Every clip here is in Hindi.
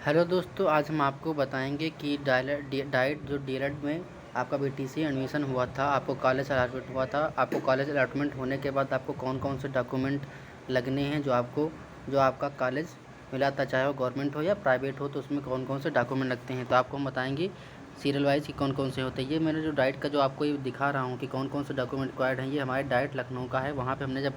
हेलो दोस्तों, आज हम आपको बताएंगे कि डाइट जो डीएलएड में आपका बीटीसी एडमिशन हुआ था, आपको कॉलेज अलॉटमेंट हुआ था। आपको कॉलेज अलॉटमेंट होने के बाद आपको कौन कौन से डॉक्यूमेंट लगने हैं जो आपका कॉलेज मिला था, चाहे वो गवर्नमेंट हो या प्राइवेट हो, तो उसमें कौन कौन से डॉक्यूमेंट लगते हैं। तो आपको हम बताएंगे सीरियल वाइज कि कौन कौन से होते हैं। ये मैंने जो डाइट का जो आपको ये दिखा रहा हूँ कि कौन कौन से डॉक्यूमेंट रिक्वायर्ड हैं, ये हमारे डाइट लखनऊ का है। वहाँ पे हमने जब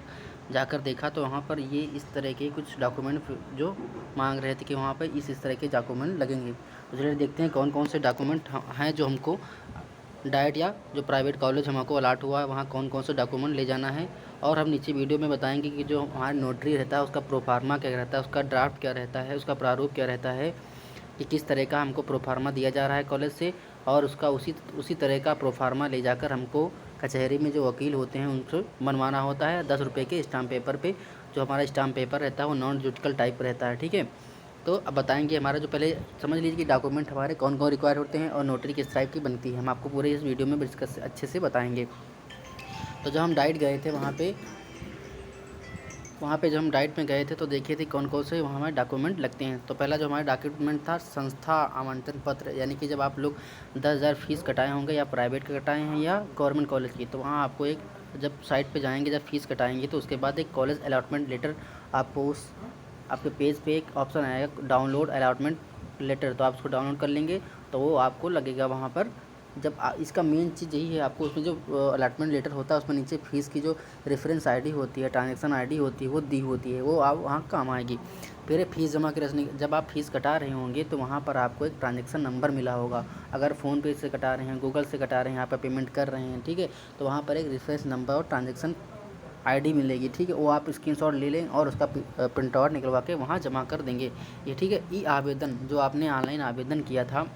जाकर देखा तो वहाँ पर ये इस तरह के कुछ डॉक्यूमेंट जो मांग रहे थे कि वहाँ पर इस तरह के डॉक्यूमेंट लगेंगे। तो चलिए देखते हैं कौन कौन से डॉक्यूमेंट हैं जो हमको डाइट या जो प्राइवेट कॉलेज हमको अलाट हुआ है वहाँ कौन कौन से डॉक्यूमेंट ले जाना है। और हम नीचे वीडियो में बताएंगे कि जो हमारा नोटरी रहता है उसका प्रोफार्मा क्या रहता है, उसका ड्राफ्ट क्या रहता है, उसका प्रारूप क्या रहता है, कि किस तरह का हमको प्रोफार्मा दिया जा रहा है कॉलेज से, और उसका उसी तरह का प्रोफार्मा ले जाकर हमको कचहरी में जो वकील होते हैं उनसे बनवाना होता है 10 रुपये के स्टाम्प पेपर पे। जो हमारा स्टाम्प पेपर रहता है वो नॉन जुडिकल टाइप रहता है, ठीक है। तो अब बताएंगे हमारा जो पहले समझ लीजिए कि डॉक्यूमेंट हमारे कौन कौन रिक्वायर होते हैं और नोटरी किस टाइप की बनती है। हम आपको पूरे इस वीडियो में डिस्कस अच्छे से बताएंगे। तो जब हम डाइट गए थे वहाँ पे जब हम डाइट में गए थे तो देखे थे कौन कौन से वहाँ हमारे डॉक्यूमेंट लगते हैं। तो पहला जो हमारा डॉक्यूमेंट था संस्था आमंत्रण पत्र, यानी कि जब आप लोग 10,000 फीस कटाए होंगे या प्राइवेट का कटाए हैं या गवर्नमेंट कॉलेज की, तो वहाँ आपको एक जब साइट पे जाएंगे, जब फीस कटाएंगे तो उसके बाद एक कॉलेज अलॉटमेंट लेटर आपको उस आपके पेज पे एक ऑप्शन आएगा डाउनलोड अलॉटमेंट लेटर, तो आप उसको डाउनलोड कर लेंगे तो वो आपको लगेगा वहाँ पर। जब इसका मेन चीज़ यही है, आपको उसमें जो अलॉटमेंट लेटर होता है उसमें नीचे फ़ीस की जो रेफरेंस आईडी होती है, ट्रांजैक्शन आईडी होती है, वो दी होती है, वो आप वहाँ काम आएगी। फिर फ़ीस जमा करने जब आप फ़ीस कटा रहे होंगे तो वहाँ पर आपको एक ट्रांजैक्शन नंबर मिला होगा। अगर फ़ोनपे से कटा रहे हैं, गूगल से कटा रहे हैं, यहाँ पर पेमेंट कर रहे हैं, ठीक है, तो वहाँ पर एक रेफरेंस नंबर और ट्रांजैक्शन आईडी मिलेगी, ठीक है। वो आप स्क्रीनशॉट ले लें और उसका प्रिंट आउट निकलवा के वहाँ जमा कर देंगे ये, ठीक है। ई आवेदन जो आपने ऑनलाइन आवेदन किया था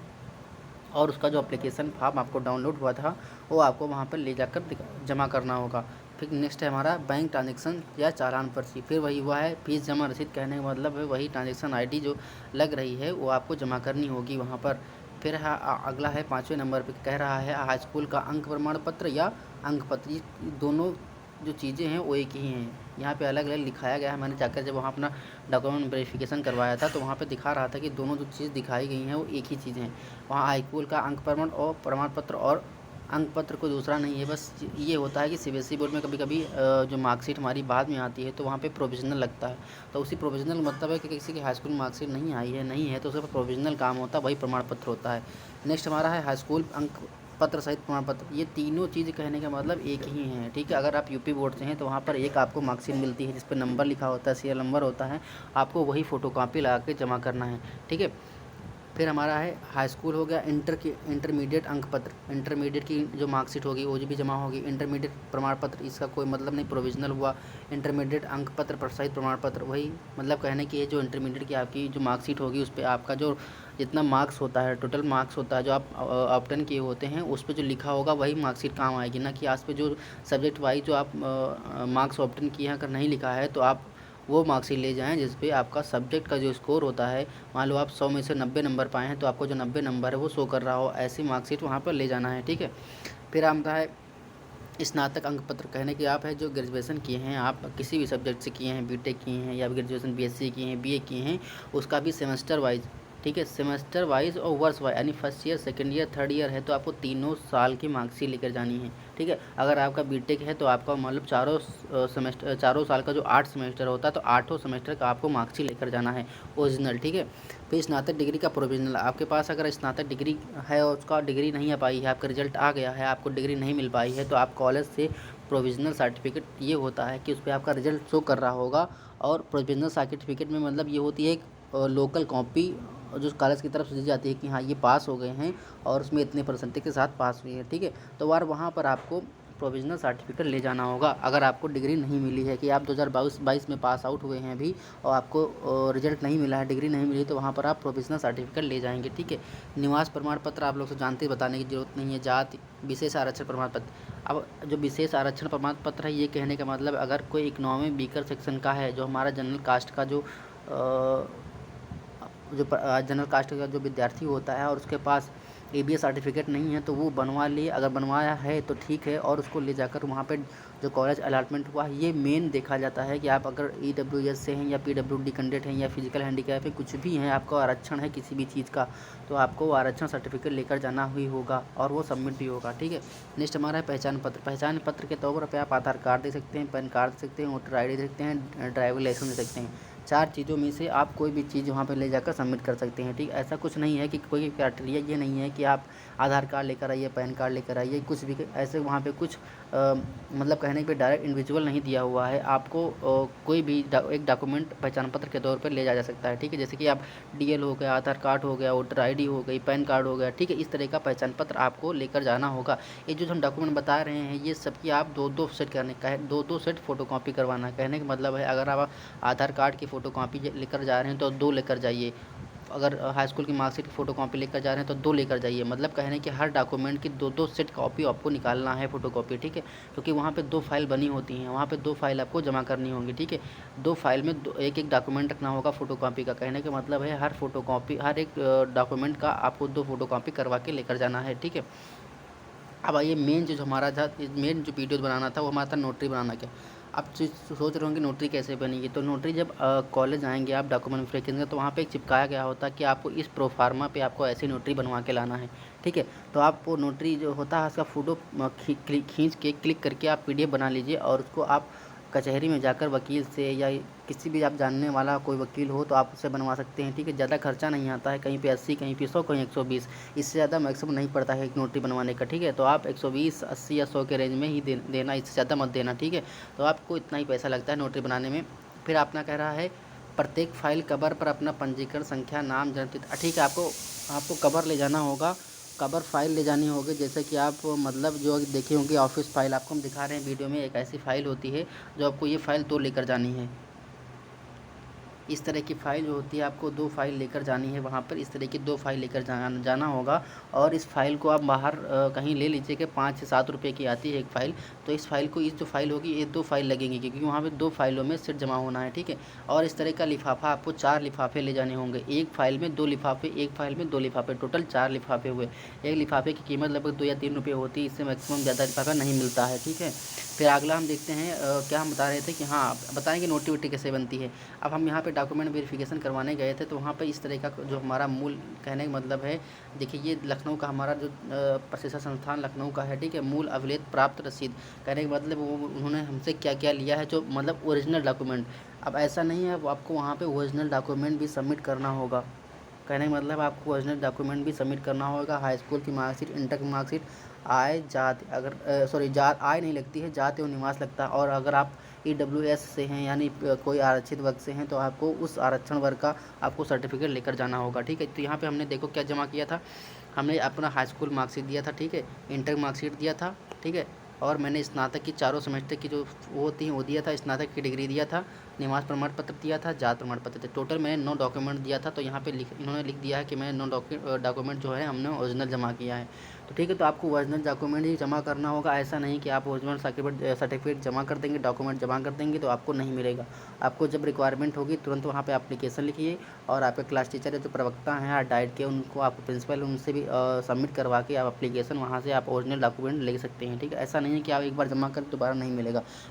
और उसका जो एप्लीकेशन फॉर्म आपको डाउनलोड हुआ था वो आपको वहाँ पर ले जाकर जमा करना होगा। फिर नेक्स्ट है हमारा बैंक ट्रांजेक्शन या चालान पर्ची। फिर वही हुआ है फीस जमा रसीद, कहने का मतलब है वही ट्रांजेक्शन आईडी जो लग रही है वो आपको जमा करनी होगी वहाँ पर। फिर है अगला है 5वें नंबर पे कह रहा है हाई स्कूल का अंक प्रमाण पत्र या अंक पत्र, ये दोनों जो चीज़ें हैं वो एक ही हैं। यहाँ पे अलग अलग लिखाया गया है। मैंने जाकर जब वहाँ अपना डॉक्यूमेंट वेरिफिकेशन करवाया था तो वहाँ पे दिखा रहा था कि दोनों जो चीज़ दिखाई गई हैं वो एक ही चीज़ हैं। वहाँ हाई स्कूल का अंक प्रमाण और प्रमाण पत्र और अंक पत्र कोई दूसरा नहीं है। बस ये होता है कि सीबीएसई बोर्ड में कभी कभी जो मार्कशीट हमारी बाद में आती है तो वहाँ पे प्रोविजनल लगता है। तो उसी प्रोविजनल मतलब है कि किसी की हाई स्कूल मार्कशीट नहीं है तो उसका प्रोविजनल काम होता है, वही प्रमाण पत्र होता है। नेक्स्ट हमारा है हाई स्कूल अंक पत्र सहित प्रमाण पत्र। ये तीनों चीज़ कहने का मतलब एक ही हैं, ठीक है। अगर आप यूपी बोर्ड से हैं तो वहाँ पर एक आपको मार्कशीट मिलती है जिस पर नंबर लिखा होता है, सीरियल नंबर होता है, आपको वही फ़ोटोकॉपी लगा के जमा करना है, ठीक है। फिर हमारा है हाई स्कूल हो गया, इंटरमीडिएट अंक पत्र, इंटरमीडिएट की जो मार्कशीट होगी वो भी जमा होगी। इंटरमीडिएट प्रमाण पत्र इसका कोई मतलब नहीं, प्रोविजनल हुआ। इंटरमीडिएट अंक पत्र सहित प्रमाण पत्र, वही मतलब कहने की है जो इंटरमीडिएट की आपकी जो मार्कशीट होगी उस पर आपका जो जितना मार्क्स होता है, टोटल मार्क्स होता है जो आप ऑब्टेन किए होते हैं, उस पर जो लिखा होगा वही मार्कशीट काम आएगी, ना कि आज पे जो सब्जेक्ट वाइज जो आप मार्क्स ऑब्टेन किए हैं अगर नहीं लिखा है तो आप वो मार्कशीट ले जाएँ जिस पे आपका सब्जेक्ट का जो स्कोर होता है, मान लो आप 100 में से 90 नंबर पाए हैं तो आपको जो 90 नंबर है वो शो कर रहा हो, ऐसी मार्कशीट वहाँ पर ले जाना है, ठीक है। फिर आता है स्नातक अंक पत्र, कहने कि आप है जो ग्रेजुएशन किए हैं, आप किसी भी सब्जेक्ट से किए हैं, बीटेक किए हैं या ग्रेजुएशन बीएससी किए हैं, बीए किए हैं, उसका भी सेमेस्टर वाइज, ठीक है, सेमेस्टर वाइज और वर्ष वाइज, यानी first year, second year, third year है तो आपको तीनों साल की मार्कशीट लेकर जानी है, ठीक है। अगर आपका बीटेक है तो आपका मतलब चारों साल का जो 8 सेमेस्टर होता है तो 8 सेमेस्टर का आपको मार्कशीट लेकर जाना है ओरिजिनल, ठीक है। फिर स्नातक डिग्री का प्रोविजनल, आपके पास अगर स्नातक डिग्री है और उसका डिग्री नहीं आ पाई है, आपका रिजल्ट आ गया है, आपको डिग्री नहीं मिल पाई है, तो आप कॉलेज से प्रोविजनल सर्टिफिकेट, ये होता है कि उस पर आपका रिजल्ट शो कर रहा होगा। और प्रोविजनल सर्टिफिकेट में मतलब ये होती है एक लोकल कॉपी जो कॉलेज की तरफ से दी जाती है कि हाँ ये पास हो गए हैं और उसमें इतने परसेंटेज के साथ पास हुए हैं, ठीक है। तो यार वहाँ पर आपको प्रोविजनल सर्टिफिकेट ले जाना होगा। अगर आपको डिग्री नहीं मिली है कि आप 2022 में पास आउट हुए हैं अभी और आपको रिजल्ट नहीं मिला है, डिग्री नहीं मिली, तो वहाँ पर आप प्रोविजनल सर्टिफिकेट ले जाएंगे, ठीक है। निवास प्रमाण पत्र आप लोग तो जानते, बताने की जरूरत नहीं है। जाति विशेष आरक्षण प्रमाण पत्र, अब जो विशेष आरक्षण प्रमाण पत्र है ये कहने का मतलब अगर कोई इकोनॉमी वीकर सेक्शन का है, जो हमारा जनरल कास्ट का जो जनरल कास्ट का जो विद्यार्थी होता है और उसके पास ABS सर्टिफिकेट नहीं है तो वो बनवा लिए, अगर बनवाया है तो ठीक है, और उसको ले जाकर वहाँ पे जो कॉलेज अलॉटमेंट हुआ है, ये मेन देखा जाता है कि आप अगर EWS से हैं या PWD कैंडिडेट हैं या फिजिकल हैंडीकैप है, कुछ भी हैं, आपका आरक्षण है किसी भी चीज़ का, तो आपको आरक्षण सर्टिफिकेट लेकर जाना ही होगा और वो सबमिट भी होगा, ठीक है। नेक्स्ट हमारा है पहचान पत्र। पहचान पत्र के तौर पर आप आधार कार्ड दे सकते हैं, पैन कार्ड दे सकते हैं, वोटर ID दे सकते हैं, ड्राइविंग लाइसेंस दे सकते हैं। 4 चीज़ों में से आप कोई भी चीज़ वहाँ पे ले जाकर सबमिट कर सकते हैं, ठीक। ऐसा कुछ नहीं है कि कोई क्राइटेरिया ये नहीं है कि आप आधार कार्ड लेकर आइए, पैन कार्ड लेकर आइए, कुछ भी ऐसे वहाँ पे कुछ मतलब कहने पे डायरेक्ट इंडिविजुअल नहीं दिया हुआ है। आपको कोई भी एक डॉक्यूमेंट पहचान पत्र के तौर पर ले जा सकता है, ठीक है। जैसे कि आप DL हो गया, आधार कार्ड हो गया, वोटर ID हो गई, पैन कार्ड हो गया, ठीक है। इस तरह का पहचान पत्र आपको लेकर जाना होगा। ये जो हम डॉक्यूमेंट बता रहे हैं ये सबकी आप 2-2 सेट करने का है, 2-2 सेट फ़ोटोकॉपी करवाना है। कहने का मतलब है अगर आप आधार कार्ड की फ़ोटोकॉपी लेकर जा रहे हैं तो 2 लेकर जाइए, अगर हाई स्कूल की मार्कशीट की फ़ोटोकॉपी लेकर जा रहे हैं तो 2 लेकर जाइए। मतलब कहने कि हर डॉक्यूमेंट की 2-2 सेट कॉपी आपको निकालना है फ़ोटोकॉपी, ठीक है। क्योंकि वहाँ पे 2 फाइल बनी होती हैं, वहाँ पे 2 फाइल आपको जमा करनी होंगी, ठीक है। 2 फाइल में एक डॉक्यूमेंट रखना होगा फ़ोटोकॉपी का। कहने का मतलब है हर फ़ोटोकॉपी, हर एक डॉक्यूमेंट का आपको 2 फ़ोटोकॉपी करवा के लेकर जाना है, ठीक है। अब आइए मेन जो हमारा था, मेन जो वीडियो बनाना था वो हमारा था नोटरी बनाना क्या। आप सोच रहे होंगे नोटरी कैसे बनेगी। तो नोटरी जब कॉलेज आएंगे आप डॉक्यूमेंट वेरिफिकेशन तो वहाँ पे एक चिपकाया गया होता है कि आपको इस प्रोफार्मा पे आपको ऐसी नोटरी बनवा के लाना है, ठीक है। तो आप वो नोटरी जो होता है उसका फ़ोटो खींच के क्लिक करके आप PDF बना लीजिए और उसको आप कचहरी में जाकर वकील से या किसी भी आप जानने वाला कोई वकील हो तो आप उससे बनवा सकते हैं, ठीक है। ज़्यादा खर्चा नहीं आता है, कहीं पे 80, कहीं पे 100, कहीं 120, इससे ज़्यादा मैक्सिमम नहीं पड़ता है एक नोटरी बनवाने का, ठीक है। तो आप 120, 80 या 100 के रेंज में ही देना, इससे ज़्यादा मत देना, ठीक है। तो आपको इतना ही पैसा लगता है नोटरी बनाने में। फिर अपना कह रहा है प्रत्येक फाइल कवर पर अपना पंजीकरण संख्या, नाम, जन्मतिथि, ठीक है। आपको कवर ले जाना होगा, कवर फाइल ले जानी होगी। जैसे कि आप मतलब जो देखे होंगे ऑफिस फाइल, आपको हम दिखा रहे हैं वीडियो में, एक ऐसी फाइल होती है जो आपको ये फाइल 2 लेकर जानी है। इस तरह की फ़ाइल जो होती है आपको 2 फाइल लेकर जानी है वहाँ पर, इस तरह की 2 फाइल लेकर जाना होगा। और इस फाइल को आप बाहर कहीं ले लीजिए कि 5 से 7 रुपये की आती है एक फ़ाइल। तो इस फाइल को, इस जो फाइल होगी ये 2 फाइल लगेंगी क्योंकि वहाँ पे 2 फाइलों में सेट जमा होना है, ठीक है। और इस तरह का लिफाफा आपको 4 लिफाफे ले जाने होंगे। एक फाइल में 2 लिफाफे, एक फाइल में 2 लिफाफे, टोटल 4 लिफाफे हुए। एक लिफाफे की कीमत लगभग 2 या 3 रुपये होती है, इससे मैक्सिमम ज़्यादा लिफाफा नहीं मिलता है, ठीक है। फिर अगला हम देखते हैं क्या हम बता रहे थे कि हाँ बताएंगे नोटरी वोटरी कैसे बनती है। अब हम यहाँ पे डॉक्यूमेंट वेरिफिकेशन करवाने गए थे तो वहाँ पे इस तरह का जो हमारा मूल कहने का मतलब है, देखिए ये लखनऊ का हमारा जो प्रशिक्षण संस्थान लखनऊ का है, ठीक है। मूल अभिलेख प्राप्त रसीद, कहने का मतलब वो उन्होंने हमसे क्या क्या लिया है, जो मतलब ओरिजिनल डॉक्यूमेंट। अब ऐसा नहीं है, आपको वहाँ पे ओरिजिनल डॉक्यूमेंट भी सबमिट करना होगा। कहने का मतलब आपको ओरिजिनल डॉक्यूमेंट भी सबमिट करना होगा। हाई स्कूल की मार्कशीट, इंटर की मार्कशीट, आय, जाति, अगर आय नहीं लगती है, जाति और निवास लगता है। और अगर आप EWS से हैं यानी कोई आरक्षित वर्ग से हैं तो आपको उस आरक्षण वर्ग का आपको सर्टिफिकेट लेकर जाना होगा, ठीक है। तो यहाँ पे हमने देखो क्या जमा किया था, हमने अपना हाई स्कूल मार्कशीट दिया था, ठीक है, इंटर मार्कशीट दिया था, ठीक है। और मैंने स्नातक की चारों सेमेस्टर की जो वो होती हैं वो दिया था, स्नातक की डिग्री दिया था, निवास प्रमाण पत्र दिया था, जात प्रमाण पत्र थे। टोटल मैंने 9 डॉक्यूमेंट दिया था। तो यहाँ पे इन्होंने लिख दिया है कि मैंने 9 डॉक्यूमेंट जो है हमने ओरिजिनल जमा किया है। तो ठीक है, तो आपको ओरिजिनल डॉक्यूमेंट ही जमा करना होगा। ऐसा नहीं कि आप ओरिजिनल सर्टिफिकेट जमा कर देंगे, डॉक्यूमेंट जमा कर देंगे तो आपको नहीं मिलेगा। आपको जब रिक्वायरमेंट होगी तुरंत वहाँ पे एप्लीकेशन लिखिए और आपके क्लास टीचर या जो प्रवक्ता हैं डाइट के, उनको आपको प्रिंसिपल उनसे भी सबमिट करवा के आप एप्लीकेशन वहाँ से आप ओरिजिनल डॉक्यूमेंट ले सकते हैं, ठीक है। ऐसा नहीं है कि आप एक बार जमा कर दोबारा नहीं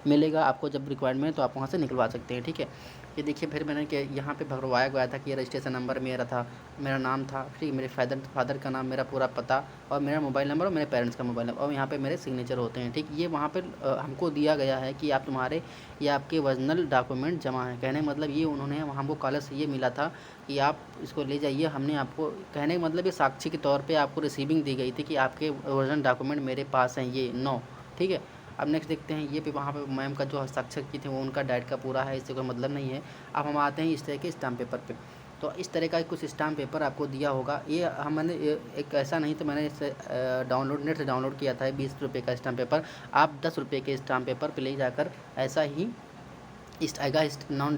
मिलेगा आपको जब रिक्वायरमेंट तो आप वहाँ से निकलवा सकते हैं, ठीक है। ये देखिए फिर मैंने यहाँ पे भरवाया गया था कि ये रजिस्ट्रेशन नंबर मेरा था, मेरा नाम था, ठीक, मेरे फादर का नाम, मेरा पूरा पता और मेरा मोबाइल नंबर और मेरे पेरेंट्स का मोबाइल नंबर, और यहाँ पे मेरे सिग्नेचर होते हैं, ठीक। ये वहाँ पे हमको दिया गया है कि आप तुम्हारे ये आपके ओरिजिनल डॉक्यूमेंट जमा है। कहने का मतलब ये उन्होंने हमको कॉलेज से ये मिला था कि आप इसको ले जाइए। हमने आपको कहने का मतलब ये साक्षी के तौर पर आपको रिसीविंग दी गई थी कि आपके ओरिजिनल डॉक्यूमेंट मेरे पास हैं ये 9, ठीक है। अब नेक्स्ट देखते हैं ये पे वहाँ पे मैम का जो हस्ताक्षर की थे वो उनका डाइट का पूरा है, इससे कोई मतलब नहीं है। अब हम आते हैं इस तरह के स्टाम्प पेपर पे। तो इस तरह का कुछ स्टाम्प पेपर आपको दिया होगा। ये हमने एक ऐसा नहीं तो मैंने इसे नेट से डाउनलोड किया था 20 रुपये का स्टाम्प पेपर। आप 10 रुपये के स्टाम्प पेपर पे ले जाकर ऐसा ही आएगा नॉन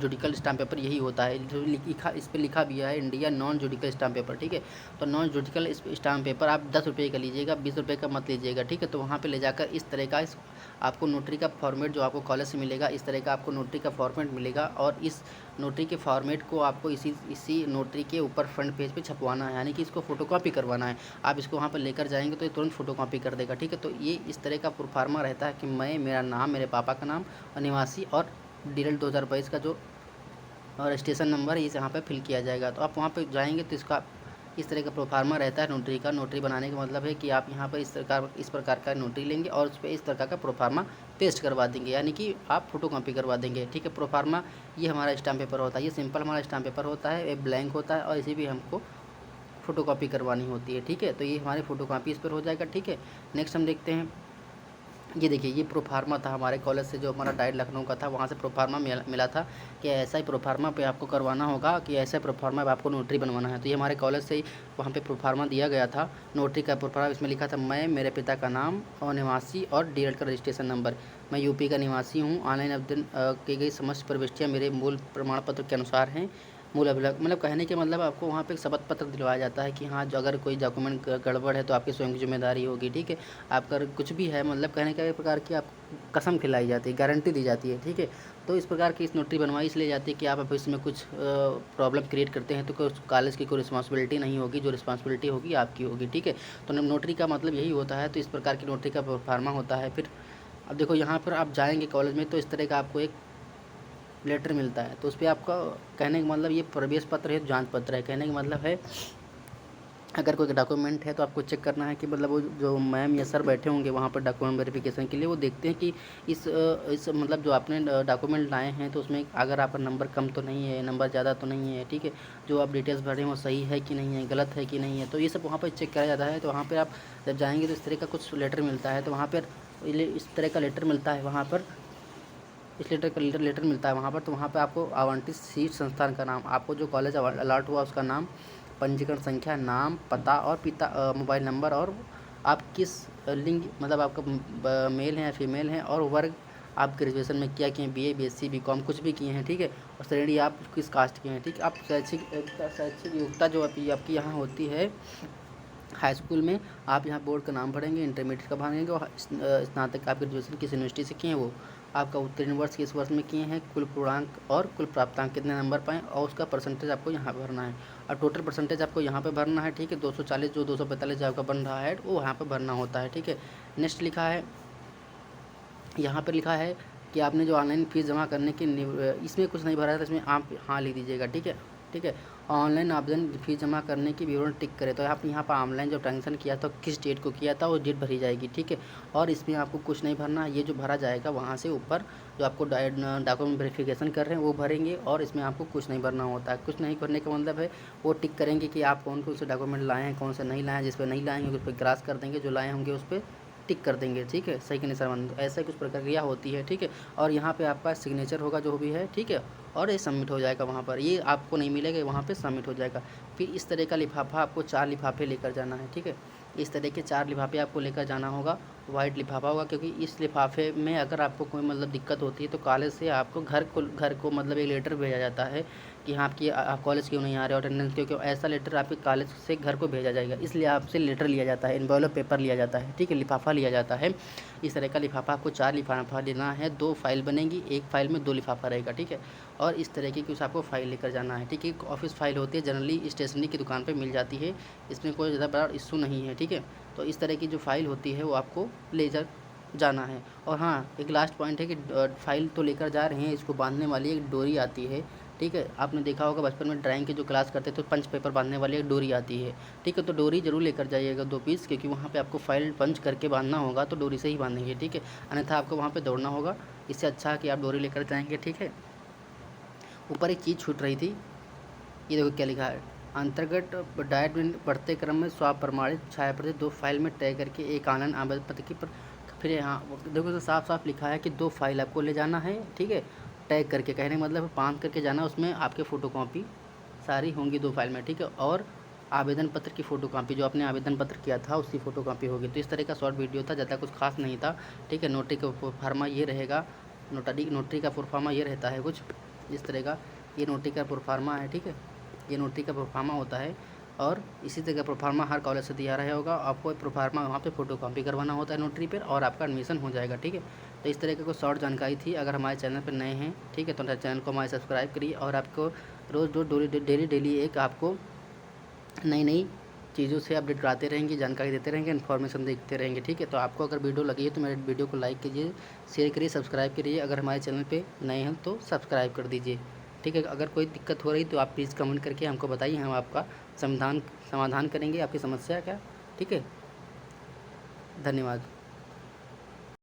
जुडिकल स्टाम्प पेपर, यही होता है जो लिखा, इस पर लिखा भी है India non judicial stamp paper, ठीक है। तो नॉन जुडिकल स्टाम्प पेपर आप 10 रुपये का लीजिएगा, 20 रुपये का मत लीजिएगा, ठीक है। तो वहाँ पे ले जाकर इस तरह का आपको नोटरी का फॉर्मेट जो आपको कॉलेज से मिलेगा, इस तरह का आपको नोटरी का फॉर्मेट मिलेगा और इस नोटरी के फॉर्मेट को आपको इसी नोटरी के ऊपर फ्रंट पेज पे छपवाना है, यानी कि इसको फ़ोटोकॉपी करवाना है। आप इसको वहाँ पर लेकर जाएंगे तो ये तुरंत फ़ोटोकॉपी कर देगा, ठीक है। तो ये इस तरह का प्रोफार्मा रहता है कि मैं, मेरा नाम, मेरे पापा का नाम और निवासी और DL 2022 का जो और रजिस्ट्रेशन नंबर इस यहाँ पे फिल किया जाएगा। तो आप वहाँ पे जाएंगे तो इसका इस तरह का प्रोफार्मा रहता है नोटरी का। नोटरी बनाने का मतलब है कि आप यहाँ पर इस प्रकार का नोटरी लेंगे और उस पर इस प्रकार का प्रोफार्मा पेस्ट करवा देंगे, यानी कि आप फोटोकॉपी करवा देंगे, ठीक है। प्रोफार्मा ये हमारा स्टाम्प पेपर होता है, ये सिंपल हमारा स्टाम्प पेपर होता है, ये ब्लैंक होता है और इसे भी हमको फ़ोटोकॉपी करवानी होती है, ठीक है। तो ये हमारी फ़ोटोकॉपी इस पर हो जाएगा, ठीक है। नेक्स्ट हम देखते हैं, ये देखिए ये प्रोफार्मा था हमारे कॉलेज से, जो हमारा डाइट लखनऊ का था, वहाँ से प्रोफार्मा मिला था कि ऐसा ही प्रोफार्मा पे आपको करवाना होगा, कि ऐसा प्रोफार्मा पे आपको नोटरी बनवाना है। तो ये हमारे कॉलेज से ही वहाँ पे प्रोफार्मा दिया गया था, नोटरी का प्रोफार्मा। इसमें लिखा था मैं, मेरे पिता का नाम और निवासी और DL का रजिस्ट्रेशन नंबर। मैं UP का निवासी हूँ। ऑनलाइन आवेदन की गई समस्त प्रविष्टियाँ मेरे मूल प्रमाण पत्र के अनुसार हैं। मूल अभिलेख मतलब कहने के मतलब आपको वहाँ पे एक शपथ पत्र दिलवाया जाता है कि हाँ, जो अगर कोई डॉक्यूमेंट गड़बड़ है तो आपकी स्वयं की जिम्मेदारी होगी, ठीक है। आपका कुछ भी है, मतलब कहने का एक प्रकार की आप कसम खिलाई जाती है, गारंटी दी जाती है, ठीक है। तो इस प्रकार की इस नोटरी बनवाई इसलिए जाती है कि आप भविष्य में कुछ प्रॉब्लम क्रिएट करते हैं तो कॉलेज की कोई रिस्पॉन्सिबिलिटी नहीं होगी, जो रिस्पॉन्सिबिलिटी होगी आपकी होगी, ठीक है। तो नोटरी का मतलब यही होता है। तो इस प्रकार की नोटरी का फार्मा होता है। फिर अब देखो यहाँ पर आप जाएंगे कॉलेज में तो इस तरह का आपको एक लेटर मिलता है। तो उस पर आपका कहने का मतलब ये प्रवेश पत्र है, जांच पत्र है। कहने का मतलब है अगर कोई डॉक्यूमेंट है तो आपको चेक करना है कि मतलब वो जो मैम या सर बैठे होंगे वहाँ पर डॉक्यूमेंट वेरिफिकेशन के लिए, वो देखते हैं कि इस मतलब जो आपने डॉक्यूमेंट लाए हैं तो उसमें अगर आपका नंबर कम तो नहीं है, नंबर ज़्यादा तो नहीं है, ठीक है। जो आप डिटेल्स भरे हैं वो सही है कि नहीं है, गलत है कि नहीं है, तो ये सब वहाँ पर चेक करा जाता है। तो वहाँ पर आप जब जाएंगे तो इस तरह का कुछ लेटर मिलता है। तो वहाँ पर इस तरह का लेटर मिलता है, वहाँ पर इस लेटर मिलता है वहाँ पर। तो वहाँ पे आपको आवंटित सीट संस्थान का नाम, आपको जो कॉलेज अलॉट हुआ उसका नाम, पंजीकरण संख्या, नाम, पता और पिता मोबाइल नंबर, और आप किस लिंग मतलब आपका मेल है या फीमेल है, और वर्ग आप ग्रेजुएशन में क्या किए हैं, BA BSc BCom कुछ भी किए हैं, ठीक है। और श्रेणी आप किस कास्ट के हैं, ठीक है। आप शैक्षिक योग्यता जो आपकी यहाँ होती है हाई स्कूल में, आप यहाँ बोर्ड का नाम भरेंगे, इंटरमीडिएट का भरेंगे, और स्नातक आप ग्रेजुएशन किस यूनिवर्सिटी से किए हैं, वो आपका उत्तीर्ण वर्ष किस वर्ष में किए हैं, कुल पूर्णांक और कुल प्राप्तांक कितने नंबर पाएँ, और उसका परसेंटेज आपको यहाँ पे भरना है। और टोटल परसेंटेज आपको यहाँ पे भरना है, ठीक है। 240 जो 245 जो आपका बन रहा है वो यहाँ पे भरना होता है, ठीक है। नेक्स्ट लिखा है, यहाँ पर लिखा है कि आपने जो ऑनलाइन फीस जमा करने की इसमें कुछ नहीं भरा है तो इसमें आप हाँ लिख दीजिएगा, ठीक है, ठीक है। ऑनलाइन आवेदन फीस जमा करने की विवरण टिक करें। तो आप यहाँ पर ऑनलाइन जो ट्रांजेक्शन किया था किस डेट को किया था वो डेट भरी जाएगी, ठीक है। और इसमें आपको कुछ नहीं भरना, ये जो भरा जाएगा वहाँ से ऊपर जो आपको डॉक्यूमेंट वेरिफिकेशन कर रहे हैं वो भरेंगे, और इसमें आपको कुछ नहीं भरना होता है। कुछ नहीं भरने का मतलब है वो टिक करेंगे कि आप कौन कौन से डॉक्यूमेंट लाए हैं, कौन से नहीं लाए हैं। जिस पर नहीं लाए होंगे उस पर क्रॉस कर देंगे, जो लाए होंगे उस पर टिक कर देंगे, ठीक है, सही के निशान। ऐसा कुछ प्रक्रिया होती है, ठीक है। और यहाँ पे आपका सिग्नेचर होगा जो भी है, ठीक है, और ये सबमिट हो जाएगा वहाँ पर। ये आपको नहीं मिलेगा, वहाँ पे सबमिट हो जाएगा। फिर इस तरह का लिफाफा आपको 4 लिफाफे लेकर जाना है, ठीक है। इस तरह के 4 लिफाफे आपको लेकर जाना होगा। वाइट लिफाफा होगा, क्योंकि इस लिफाफे में अगर आपको कोई मतलब दिक्कत होती है तो कॉलेज से आपको घर को मतलब एक लेटर भेजा जाता है कि हाँ आपकी आप कॉलेज क्यों नहीं आ रहे हो, अटेंडेंस क्योंकि ऐसा लेटर आपके कॉलेज से घर को भेजा जाएगा, इसलिए आपसे लेटर लिया जाता है, एनवेलप पेपर लिया जाता है, ठीक है, लिफाफा लिया जाता है। इस तरह का लिफाफा आपको 4 लिफाफा लेना है। 2 फाइल बनेगी, एक फाइल में 2 लिफाफा रहेगा, ठीक है। और इस तरह की कुछ आपको फाइल लेकर जाना है, ठीक है। ऑफिस फाइल होती है, जनरली स्टेशनरी की दुकान पर मिल जाती है, इसमें कोई ज़्यादा बड़ा इशू नहीं है, ठीक है। तो इस तरह की जो फाइल होती है वो आपको ले जाना है। और हाँ, एक लास्ट पॉइंट है कि फाइल तो लेकर जा रहे हैं, इसको बांधने वाली एक डोरी आती है, ठीक है। आपने देखा होगा बचपन में ड्राइंग की जो क्लास करते तो पंच पेपर बांधने वाली एक डोरी आती है, ठीक है। तो डोरी जरूर लेकर जाइएगा 2 पीस, क्योंकि वहाँ पे आपको फाइल पंच करके बांधना होगा, तो डोरी से ही बांधेंगे, ठीक है। अन्यथा आपको वहाँ पे दौड़ना होगा, इससे अच्छा है कि आप डोरी लेकर जाएंगे, ठीक है। ऊपर एक चीज़ छूट रही थी, ये देखो क्या लिखा है, अंतर्गत डायट में बढ़ते क्रम में स्वप्रमाणित छायाप्रति 2 फाइल में तय करके एक ऑनलाइन आवेदन पत्र की फिर यहाँ देखो तो साफ साफ लिखा है कि 2 फाइल आपको ले जाना है, ठीक है, टैग करके। कहने का मतलब बांध करके जाना, उसमें आपके फ़ोटोकॉपी सारी होंगी 2 फाइल में, ठीक है। और आवेदन पत्र की फ़ोटोकॉपी जो आपने आवेदन पत्र किया था उसकी फ़ोटोकॉपी होगी। तो इस तरह का शॉर्ट वीडियो था, ज़्यादा कुछ खास नहीं था, ठीक है। नोटरी का प्रोफार्मा ये रहेगा, नोटरी का प्रोफार्मा ये रहता है कुछ इस तरह का। ये नोटरी का प्रोफार्मा है, ठीक है, ये नोटरी का प्रोफार्मा होता है। और इसी तरह का प्रोफार्मा हर कॉलेज से दिया रहा होगा। आपको प्रोफार्मा वहाँ पे फ़ोटोकॉपी करवाना होता है नोटरी पर, और आपका एडमिशन हो जाएगा। ठीक है, तो इस तरह की कुछ शॉर्ट जानकारी थी। अगर हमारे चैनल पर नए हैं, ठीक है, तो हमारे चैनल को हमारे सब्सक्राइब करिए, और आपको रोज़ रोज़ डेली एक आपको नई नई चीज़ों से अपडेट कराते रहेंगे, जानकारी देते रहेंगे, इन्फॉर्मेशन देखते रहेंगे। ठीक है, तो आपको अगर वीडियो लगी है तो मेरे वीडियो को लाइक कीजिए, शेयर करिए, सब्सक्राइब करिए। अगर हमारे चैनल पे नए हैं तो सब्सक्राइब कर दीजिए। ठीक है, अगर कोई दिक्कत हो रही तो आप प्लीज़ कमेंट करके हमको बताइए, हम आपका समाधान करेंगे आपकी समस्या का। ठीक है, धन्यवाद।